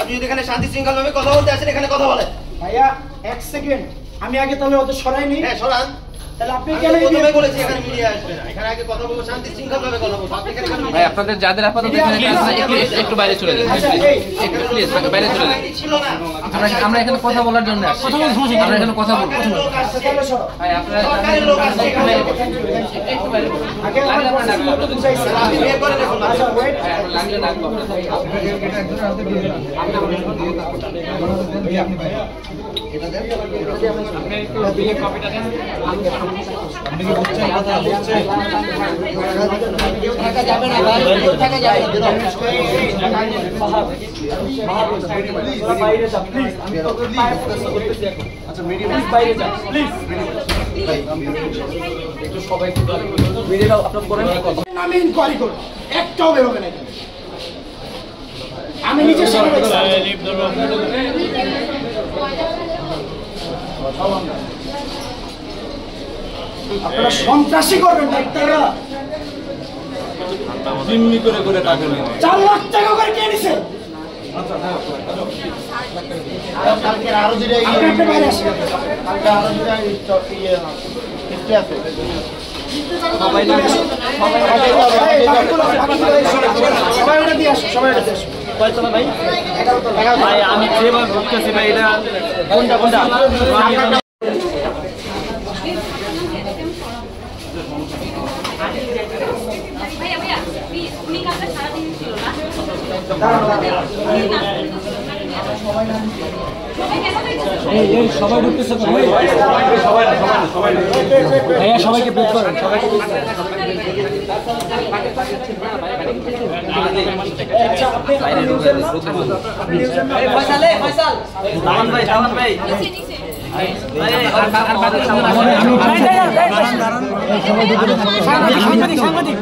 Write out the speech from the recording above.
আপনি যদি এখানে শান্তি শৃঙ্খলা ভাবে কথা বলতে আসেন এখানে কথা বলেন। ভাইয়া এক সেকেন্ড, আমি আগে তাহলে ওদের সরাই নি। হ্যাঁ সরান। তাহলে আপনি কেন প্রথমে বলেছি এখানে মিডিয়া আসবে না, এখানে আগে কথা বলবো শান্তি শৃঙ্খলা ভাবে কথা বলবো। আপনি এখানে ভাই আপনাদের যাদের আপাতত এখানে একটু বাইরে চলে যান, একটু প্লিজ বাইরে চলে যান। আমরা এখানে কথা বলার জন্য আসছি, আমরা এখানে কথা বলবো। ভাই আপনারা লোক আসছে এখানে একটু বাইরে আগে আমার প্রশ্নটা বুঝাইছি। আপনি বের করে দেখুন। আচ্ছা ওয়েট, লাগলে লাগবে কেউ থাকা যাবে না ভাই, কেউ থাকা যাবে না। বাইরে যা প্লিজ, আমি তো করতেছি এখন। আচ্ছা মিডিয়া প্লিজ বাইরে যা প্লিজ। একটু সবাই ভিডিওটা আপলোড করেন, আমি ইনকোয়ারি করব, একটাও বের হবে না এখানে। আমি নিজে সামনে আপনারা সন্ত্রাসী করবেন ডাক্তাররা। জিম্মি করে করে টাকা নেয় 4 লাখ টাকা করে কে নিছে? কালকে আরো যেটা আপনি একটা বাইরে আসেন। কালকে আরো যেটা হিস্ট্রি আছে। সবাই ওটা দিয়ে আসো, সবাই ওটা দিয়ে আসো। কয়তলা ভাই? 11 তলা। ভাই আমি যেভাবে ভুগতেছি ভাই এটা কোনটা কোনটা ভাইয়া ভাইয়া প্লিজ উনি কালকে সারাদিন ছিল না সবাই ঢুকতেছে তো ভাই? ভাইয়া সবাইকে ব্রেক করেন, সবাইকে আচ্ছা আপনি নিউজের না? ফয়সাল দামান ভাই নিচে নিচে সাংবাদিক